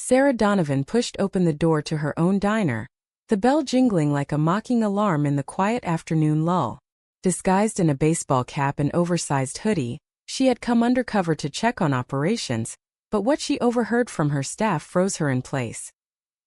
Sarah Donovan pushed open the door to her own diner, the bell jingling like a mocking alarm in the quiet afternoon lull. Disguised in a baseball cap and oversized hoodie, she had come undercover to check on operations, but what she overheard from her staff froze her in place.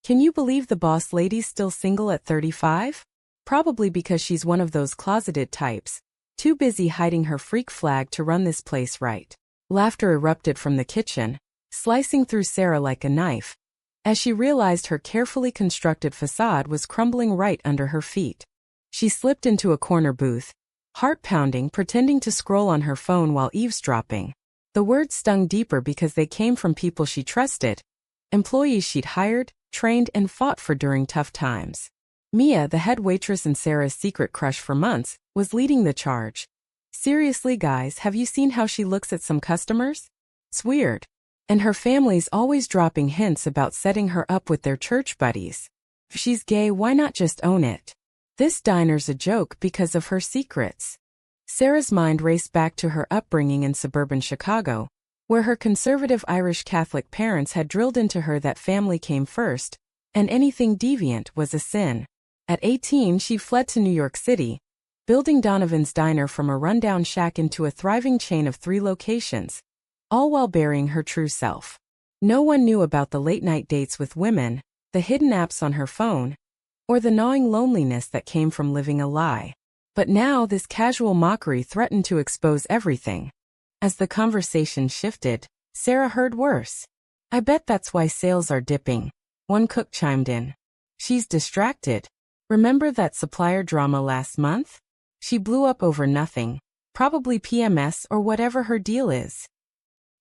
Can you believe the boss lady's still single at 35? Probably because she's one of those closeted types, too busy hiding her freak flag to run this place right. Laughter erupted from the kitchen, slicing through Sarah like a knife, as she realized her carefully constructed facade was crumbling right under her feet. She slipped into a corner booth, heart pounding, pretending to scroll on her phone while eavesdropping. The words stung deeper because they came from people she trusted, employees she'd hired, trained, and fought for during tough times. Mia, the head waitress and Sarah's secret crush for months, was leading the charge. Seriously, guys, have you seen how she looks at some customers? It's weird. And her family's always dropping hints about setting her up with their church buddies. If she's gay, why not just own it? This diner's a joke because of her secrets. Sarah's mind raced back to her upbringing in suburban Chicago, where her conservative Irish Catholic parents had drilled into her that family came first, and anything deviant was a sin. At 18, she fled to New York City, building Donovan's Diner from a rundown shack into a thriving chain of 3 locations, all while burying her true self. No one knew about the late-night dates with women, the hidden apps on her phone, or the gnawing loneliness that came from living a lie. But now this casual mockery threatened to expose everything. As the conversation shifted, Sarah heard worse. I bet that's why sales are dipping, one cook chimed in. She's distracted. Remember that supplier drama last month? She blew up over nothing, probably PMS or whatever her deal is.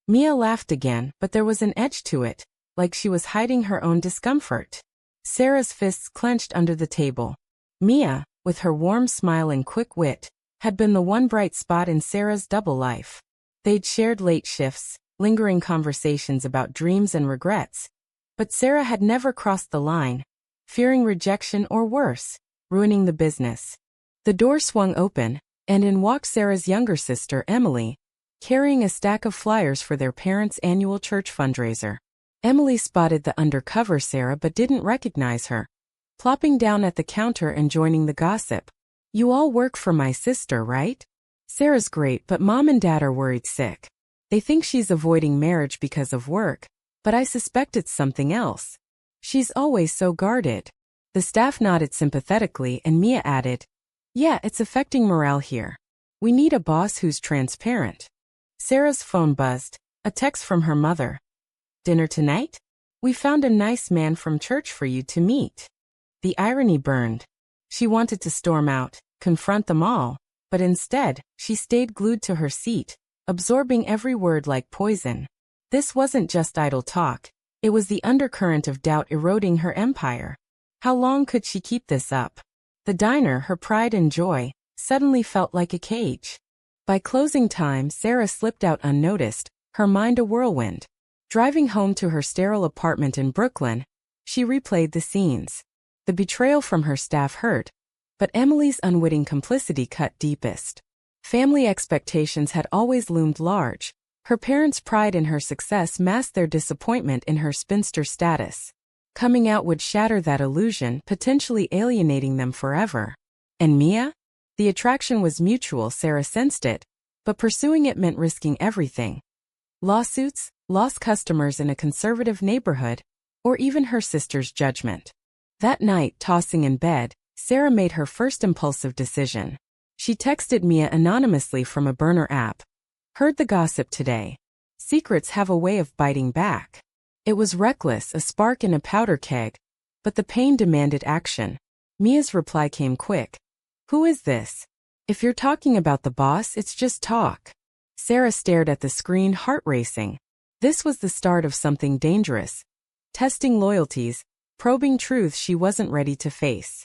Mia laughed again, but there was an edge to it, like she was hiding her own discomfort. Sarah's fists clenched under the table. Mia, with her warm smile and quick wit, had been the one bright spot in Sarah's double life. They'd shared late shifts, lingering conversations about dreams and regrets. But Sarah had never crossed the line, fearing rejection or worse, ruining the business. The door swung open, and in walked Sarah's younger sister, Emily, carrying a stack of flyers for their parents' annual church fundraiser. Emily spotted the undercover Sarah but didn't recognize her, plopping down at the counter and joining the gossip. You all work for my sister, right? Sarah's great, but Mom and Dad are worried sick. They think she's avoiding marriage because of work, but I suspect it's something else. She's always so guarded. The staff nodded sympathetically and Mia added, yeah, it's affecting morale here. We need a boss who's transparent. Sarah's phone buzzed, a text from her mother. Dinner tonight? We found a nice man from church for you to meet. The irony burned. She wanted to storm out, confront them all, but instead, she stayed glued to her seat, absorbing every word like poison. This wasn't just idle talk, it was the undercurrent of doubt eroding her empire. How long could she keep this up? The diner, her pride and joy, suddenly felt like a cage. By closing time, Sarah slipped out unnoticed, her mind a whirlwind. Driving home to her sterile apartment in Brooklyn, she replayed the scenes. The betrayal from her staff hurt, but Emily's unwitting complicity cut deepest. Family expectations had always loomed large. Her parents' pride in her success masked their disappointment in her spinster status. Coming out would shatter that illusion, potentially alienating them forever. And Mia? The attraction was mutual, Sarah sensed it, but pursuing it meant risking everything. Lawsuits, lost customers in a conservative neighborhood, or even her sister's judgment. That night, tossing in bed, Sarah made her first impulsive decision. She texted Mia anonymously from a burner app. Heard the gossip today. Secrets have a way of biting back. It was reckless, a spark in a powder keg, but the pain demanded action. Mia's reply came quick. Who is this? If you're talking about the boss, it's just talk. Sarah stared at the screen, heart racing. This was the start of something dangerous. Testing loyalties, probing truths she wasn't ready to face.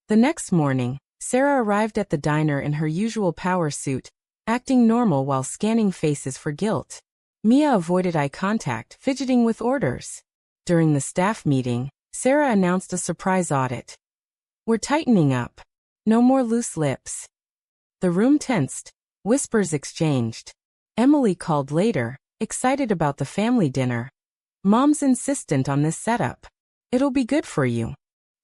The next morning, Sarah arrived at the diner in her usual power suit, acting normal while scanning faces for guilt. Mia avoided eye contact, fidgeting with orders. During the staff meeting, Sarah announced a surprise audit. We're tightening up. No more loose lips. The room tensed. Whispers exchanged. Emily called later, excited about the family dinner. Mom's insistent on this setup. It'll be good for you.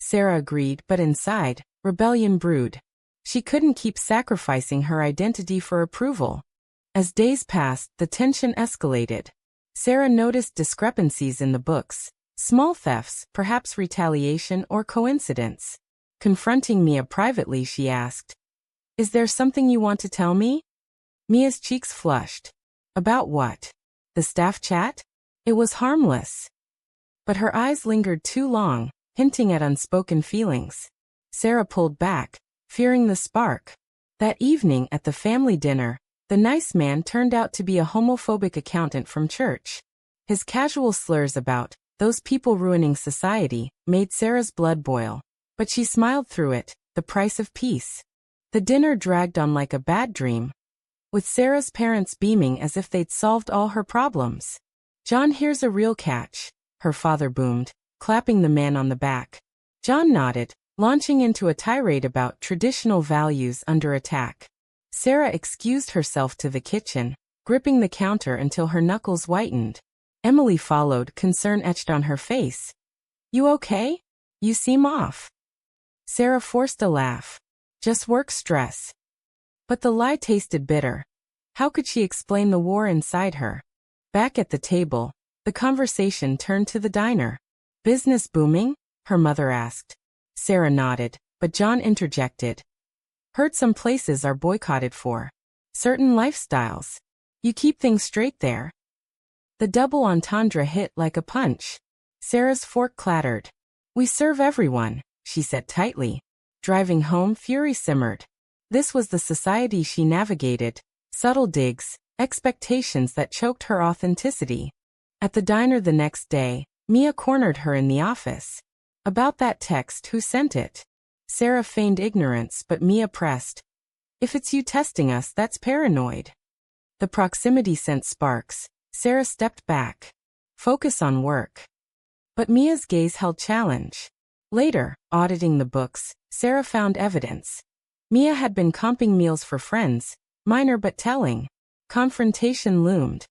Sarah agreed, but inside, rebellion brewed. She couldn't keep sacrificing her identity for approval. As days passed, the tension escalated. Sarah noticed discrepancies in the books. Small thefts, perhaps retaliation or coincidence. Confronting Mia privately, she asked, "Is there something you want to tell me?" Mia's cheeks flushed. About what? The staff chat? It was harmless. But her eyes lingered too long, hinting at unspoken feelings. Sarah pulled back, fearing the spark. That evening at the family dinner, the nice man turned out to be a homophobic accountant from church. His casual slurs about those people ruining society made Sarah's blood boil. But she smiled through it, the price of peace. The dinner dragged on like a bad dream, with Sarah's parents beaming as if they'd solved all her problems. "John, here's a real catch," her father boomed, clapping the man on the back. John nodded, launching into a tirade about traditional values under attack. Sarah excused herself to the kitchen, gripping the counter until her knuckles whitened. Emily followed, concern etched on her face. "You okay? You seem off." Sarah forced a laugh. "Just work stress." But the lie tasted bitter. How could she explain the war inside her? Back at the table, the conversation turned to the diner. "Business booming?" her mother asked. Sarah nodded, but John interjected. "Heard some places are boycotted for certain lifestyles. You keep things straight there." The double entendre hit like a punch. Sarah's fork clattered. "We serve everyone," she said tightly. Driving home, fury simmered. This was the society she navigated. Subtle digs, expectations that choked her authenticity. At the diner the next day, Mia cornered her in the office. "About that text, who sent it?" Sarah feigned ignorance, but Mia pressed. "If it's you testing us, that's paranoid." The proximity sent sparks. Sarah stepped back. Focus on work. But Mia's gaze held challenge. Later, auditing the books, Sarah found evidence. Mia had been comping meals for friends, minor but telling. Confrontation loomed.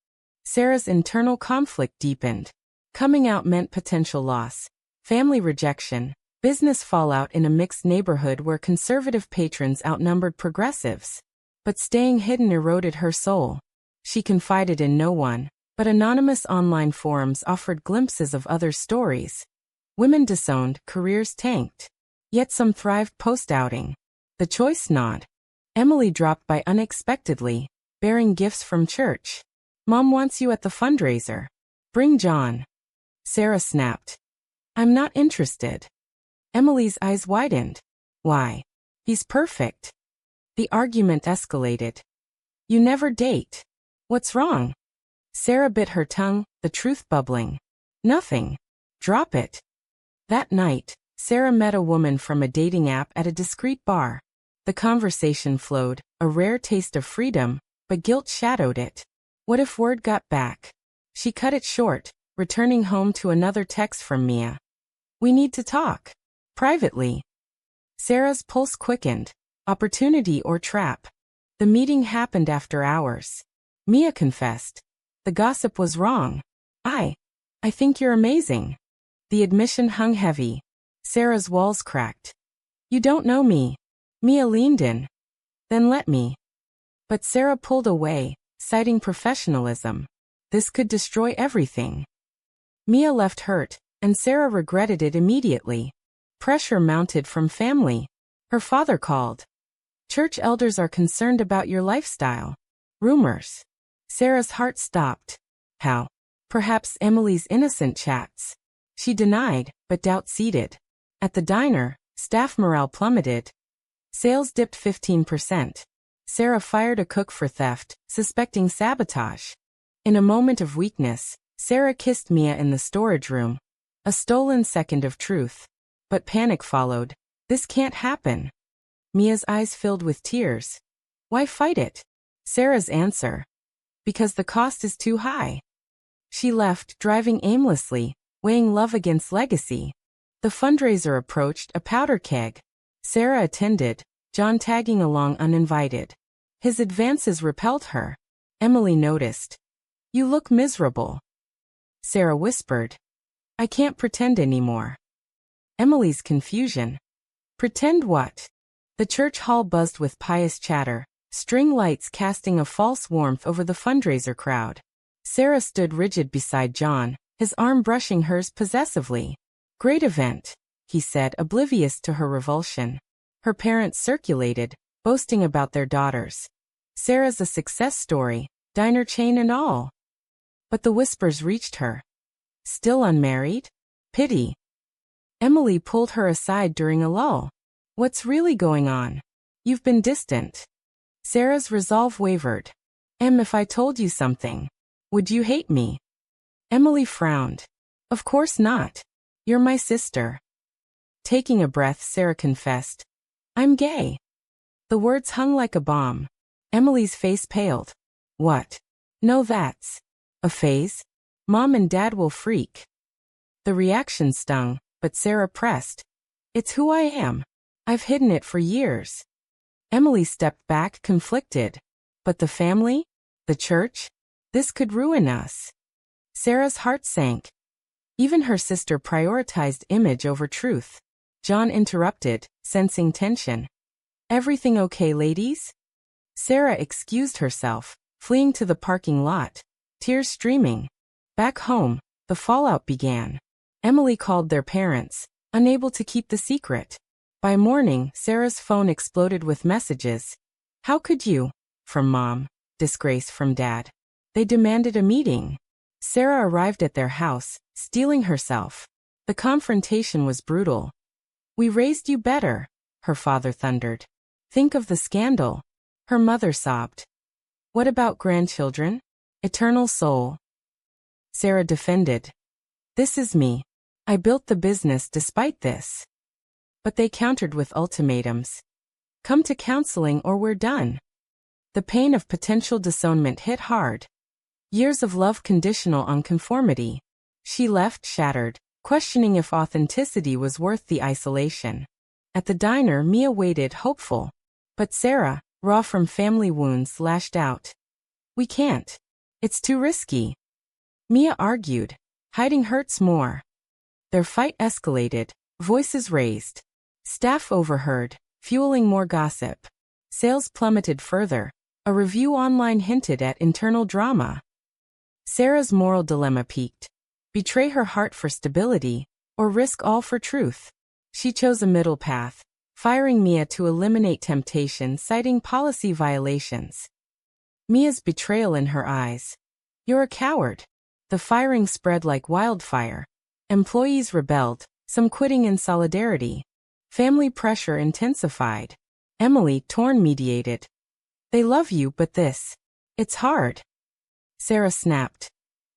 Sarah's internal conflict deepened. Coming out meant potential loss, family rejection, business fallout in a mixed neighborhood where conservative patrons outnumbered progressives. But staying hidden eroded her soul. She confided in no one, but anonymous online forums offered glimpses of other stories. Women disowned, careers tanked. Yet some thrived post-outing. The choice nod. Emily dropped by unexpectedly, bearing gifts from church. "Mom wants you at the fundraiser. Bring John." Sarah snapped. "I'm not interested." Emily's eyes widened. "Why? He's perfect." The argument escalated. "You never date. What's wrong?" Sarah bit her tongue, the truth bubbling. "Nothing. Drop it." That night, Sarah met a woman from a dating app at a discreet bar. The conversation flowed, a rare taste of freedom, but guilt shadowed it. What if word got back? She cut it short, returning home to another text from Mia. "We need to talk. Privately." Sarah's pulse quickened. Opportunity or trap? The meeting happened after hours. Mia confessed. The gossip was wrong. I think you're amazing." The admission hung heavy. Sarah's walls cracked. "You don't know me." Mia leaned in. "Then let me." But Sarah pulled away, citing professionalism. This could destroy everything. Mia left hurt, and Sarah regretted it immediately. Pressure mounted from family. Her father called. "Church elders are concerned about your lifestyle." Rumors. Sarah's heart stopped. How? Perhaps Emily's innocent chats. She denied, but doubt seeded. At the diner, staff morale plummeted. Sales dipped 15%. Sarah fired a cook for theft, suspecting sabotage. In a moment of weakness, Sarah kissed Mia in the storage room. A stolen second of truth. But panic followed. This can't happen. Mia's eyes filled with tears. Why fight it? Sarah's answer. Because the cost is too high. She left, driving aimlessly, weighing love against legacy. The fundraiser approached, a powder keg. Sarah attended, John tagging along uninvited. His advances repelled her. Emily noticed. You look miserable. Sarah whispered. I can't pretend anymore. Emily's confusion. Pretend what? The church hall buzzed with pious chatter, string lights casting a false warmth over the fundraiser crowd. Sarah stood rigid beside John, his arm brushing hers possessively. Great event, he said, oblivious to her revulsion. Her parents circulated, boasting about their daughters. Sarah's a success story, diner chain and all. But the whispers reached her. Still unmarried? Pity. Emily pulled her aside during a lull. What's really going on? You've been distant. Sarah's resolve wavered. If I told you something, would you hate me? Emily frowned. Of course not. You're my sister. Taking a breath, Sarah confessed. I'm gay. The words hung like a bomb. Emily's face paled. What? No, that's a phase. Mom and Dad will freak. The reaction stung, but Sarah pressed. It's who I am. I've hidden it for years. Emily stepped back, conflicted. But the family? The church? This could ruin us. Sarah's heart sank. Even her sister prioritized image over truth. John interrupted, sensing tension. Everything okay, ladies? Sarah excused herself, fleeing to the parking lot, tears streaming. Back home, the fallout began. Emily called their parents, unable to keep the secret. By morning, Sarah's phone exploded with messages. How could you? From Mom. Disgrace from Dad. They demanded a meeting. Sarah arrived at their house, steeling herself. The confrontation was brutal. We raised you better, her father thundered. Think of the scandal. Her mother sobbed. What about grandchildren? Eternal soul. Sarah defended. This is me. I built the business despite this. But they countered with ultimatums. Come to counseling or we're done. The pain of potential disownment hit hard. Years of love conditional on conformity. She left shattered, questioning if authenticity was worth the isolation. At the diner, Mia waited, hopeful. But Sarah, raw from family wounds, lashed out. We can't. It's too risky. Mia argued. Hiding hurts more. Their fight escalated, voices raised. Staff overheard, fueling more gossip. Sales plummeted further. A review online hinted at internal drama. Sarah's moral dilemma peaked. Betray her heart for stability, or risk all for truth. She chose a middle path, firing Mia to eliminate temptation, citing policy violations. Mia's betrayal in her eyes. You're a coward. The firing spread like wildfire. Employees rebelled, some quitting in solidarity. Family pressure intensified. Emily, torn, mediated. They love you, but this. It's hard. Sarah snapped.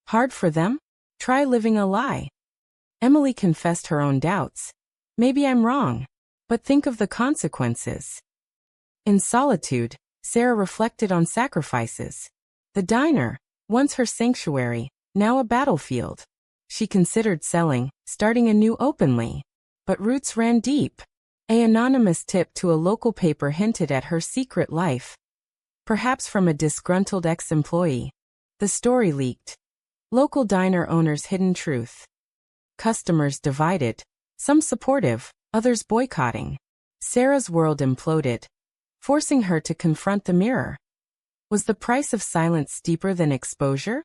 Hard for them? Try living a lie. Emily confessed her own doubts. Maybe I'm wrong. But think of the consequences. In solitude, Sarah reflected on sacrifices. The diner, once her sanctuary, now a battlefield. She considered selling, starting anew openly. But roots ran deep. An anonymous tip to a local paper hinted at her secret life. Perhaps from a disgruntled ex-employee. The story leaked. Local diner owners' hidden truth. Customers divided, some supportive, others boycotting. Sarah's world imploded, forcing her to confront the mirror. Was the price of silence steeper than exposure?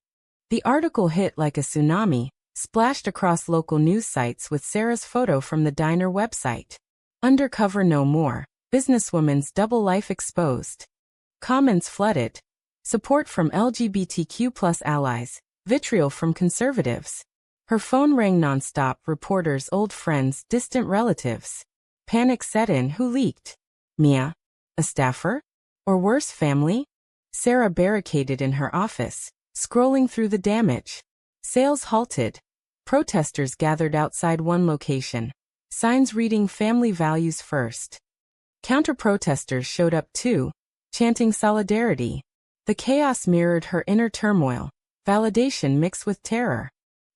The article hit like a tsunami, splashed across local news sites with Sarah's photo from the diner website. Undercover no more, businesswoman's double life exposed. Comments flooded. Support from LGBTQ+ allies, vitriol from conservatives. Her phone rang nonstop, reporters, old friends, distant relatives. Panic set in. Who leaked? Mia? A staffer? Or worse, family? Sarah barricaded in her office, scrolling through the damage. Sales halted. Protesters gathered outside one location. Signs reading family values first. Counter-protesters showed up too, chanting solidarity. The chaos mirrored her inner turmoil, validation mixed with terror.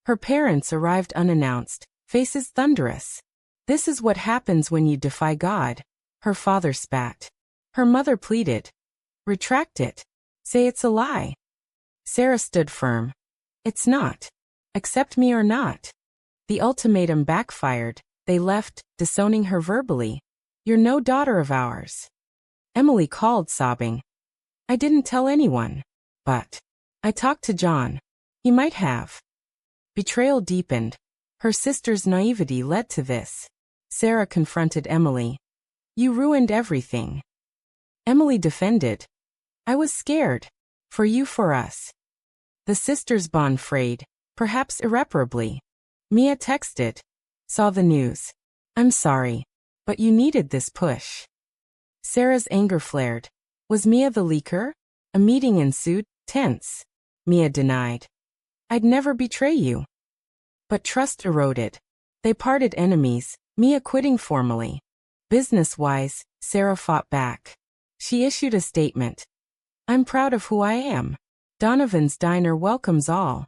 Her parents arrived unannounced, faces thunderous. This is what happens when you defy God. Her father spat. Her mother pleaded. Retract it. Say it's a lie. Sarah stood firm. It's not. Accept me or not. The ultimatum backfired. They left, disowning her verbally. You're no daughter of ours. Emily called, sobbing. I didn't tell anyone. But I talked to John. He might have. Betrayal deepened. Her sister's naivety led to this. Sarah confronted Emily. You ruined everything. Emily defended. I was scared. For you, for us. The sisters' bond frayed, perhaps irreparably. Mia texted. Saw the news. I'm sorry. But you needed this push. Sarah's anger flared. Was Mia the leaker? A meeting ensued, tense. Mia denied. I'd never betray you. But trust eroded. They parted enemies, Mia quitting formally. Business-wise, Sarah fought back. She issued a statement. I'm proud of who I am. Donovan's Diner welcomes all.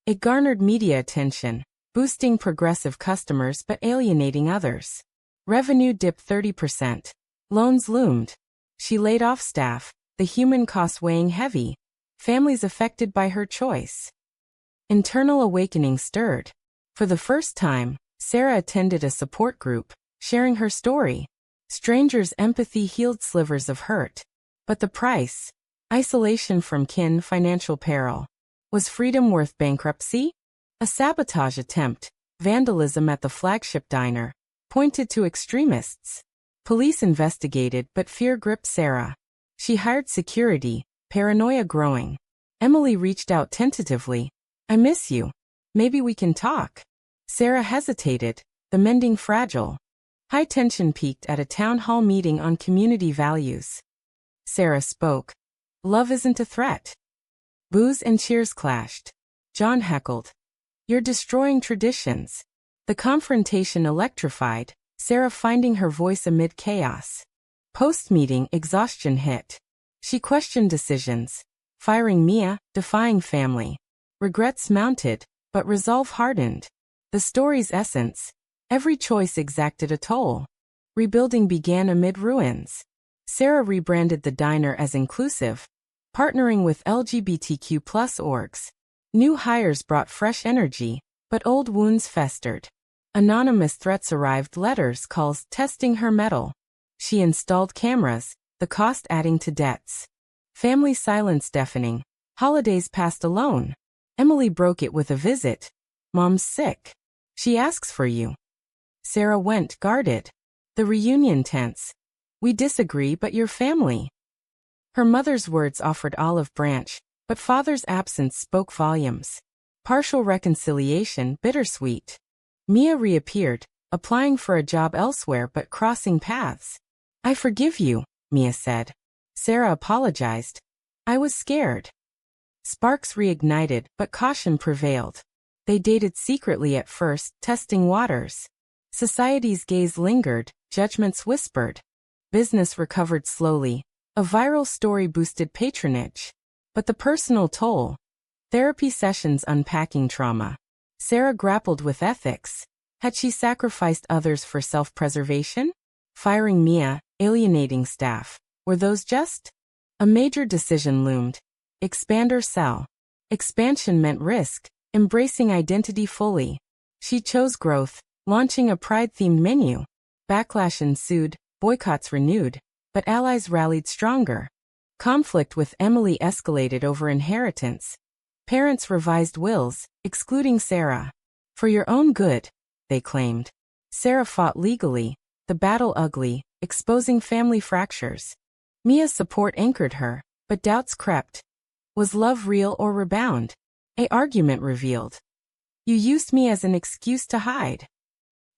It garnered media attention, boosting progressive customers but alienating others. Revenue dipped 30%. Loans loomed. She laid off staff, the human costs weighing heavy. Families affected by her choice. Internal awakening stirred. For the first time, Sarah attended a support group, sharing her story. Strangers' empathy healed slivers of hurt. But the price? Isolation from kin, financial peril. Was freedom worth bankruptcy? A sabotage attempt, vandalism at the flagship diner, pointed to extremists. Police investigated but fear gripped Sarah. She hired security, paranoia growing. Emily reached out tentatively. I miss you. Maybe we can talk. Sarah hesitated, the mending fragile. High tension peaked at a town hall meeting on community values. Sarah spoke. Love isn't a threat. Boos and cheers clashed. John heckled. You're destroying traditions. The confrontation electrified, Sarah finding her voice amid chaos. Post-meeting exhaustion hit. She questioned decisions. Firing Mia, defying family. Regrets mounted, but resolve hardened. The story's essence. Every choice exacted a toll. Rebuilding began amid ruins. Sarah rebranded the diner as inclusive, partnering with LGBTQ+ orgs. New hires brought fresh energy, but old wounds festered. Anonymous threats arrived, letters, calls, testing her mettle. She installed cameras, the cost adding to debts. Family silence deafening. Holidays passed alone. Emily broke it with a visit. Mom's sick. She asks for you. Sarah went, guarded. The reunion tense. We disagree, but you're family. Her mother's words offered olive branch, but father's absence spoke volumes. Partial reconciliation, bittersweet. Mia reappeared, applying for a job elsewhere but crossing paths. I forgive you, Mia said. Sarah apologized. I was scared. Sparks reignited, but caution prevailed. They dated secretly at first, testing waters. Society's gaze lingered, judgments whispered. Business recovered slowly. A viral story boosted patronage. But the personal toll. Therapy sessions unpacking trauma. Sarah grappled with ethics. Had she sacrificed others for self-preservation? Firing Mia, alienating staff. Were those just? A major decision loomed. Expand or sell. Expansion meant risk, embracing identity fully. She chose growth, launching a pride-themed menu. Backlash ensued, boycotts renewed, but allies rallied stronger. Conflict with Emily escalated over inheritance. Parents revised wills, excluding Sarah. For your own good, they claimed. Sarah fought legally, the battle ugly, exposing family fractures. Mia's support anchored her, but doubts crept. Was love real or rebound? An argument revealed. You used me as an excuse to hide.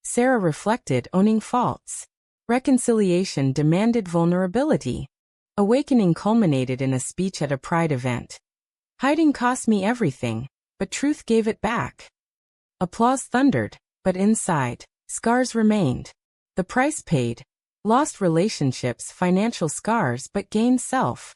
Sarah reflected, owning faults. Reconciliation demanded vulnerability. Awakening culminated in a speech at a pride event. Hiding cost me everything, but truth gave it back. Applause thundered, but inside, scars remained. The price paid. Lost relationships, financial scars, but gained self.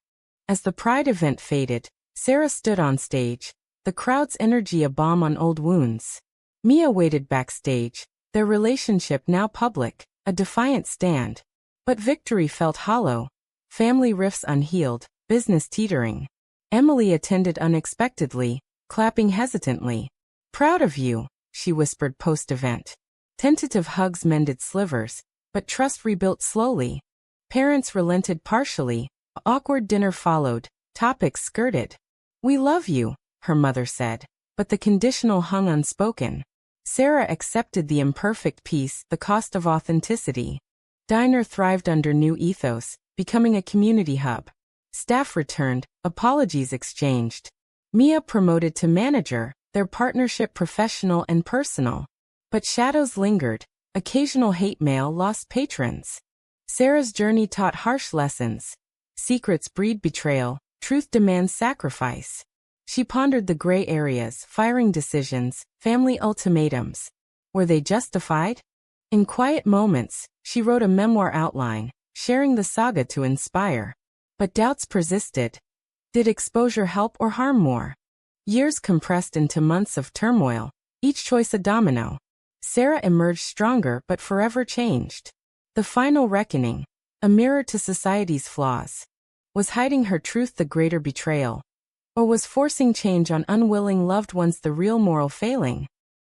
As the pride event faded, Sarah stood on stage, the crowd's energy a balm on old wounds. Mia waited backstage, their relationship now public, a defiant stand. But victory felt hollow. Family rifts unhealed, business teetering. Emily attended unexpectedly, clapping hesitantly. Proud of you, she whispered post-event. Tentative hugs mended slivers, but trust rebuilt slowly. Parents relented partially. Awkward dinner followed. Topics skirted. We love you, her mother said, but the conditional hung unspoken. Sarah accepted the imperfect piece, the cost of authenticity. Diner thrived under new ethos, becoming a community hub. Staff returned, apologies exchanged. Mia promoted to manager, their partnership professional and personal. But shadows lingered. Occasional hate mail lost patrons. Sarah's journey taught harsh lessons. Secrets breed betrayal, truth demands sacrifice. She pondered the gray areas, firing decisions, family ultimatums. Were they justified? In quiet moments, she wrote a memoir outline, sharing the saga to inspire. But doubts persisted. Did exposure help or harm more? Years compressed into months of turmoil, each choice a domino. Sarah emerged stronger but forever changed. The final reckoning, a mirror to society's flaws. Was hiding her truth the greater betrayal? Or was forcing change on unwilling loved ones the real moral failing?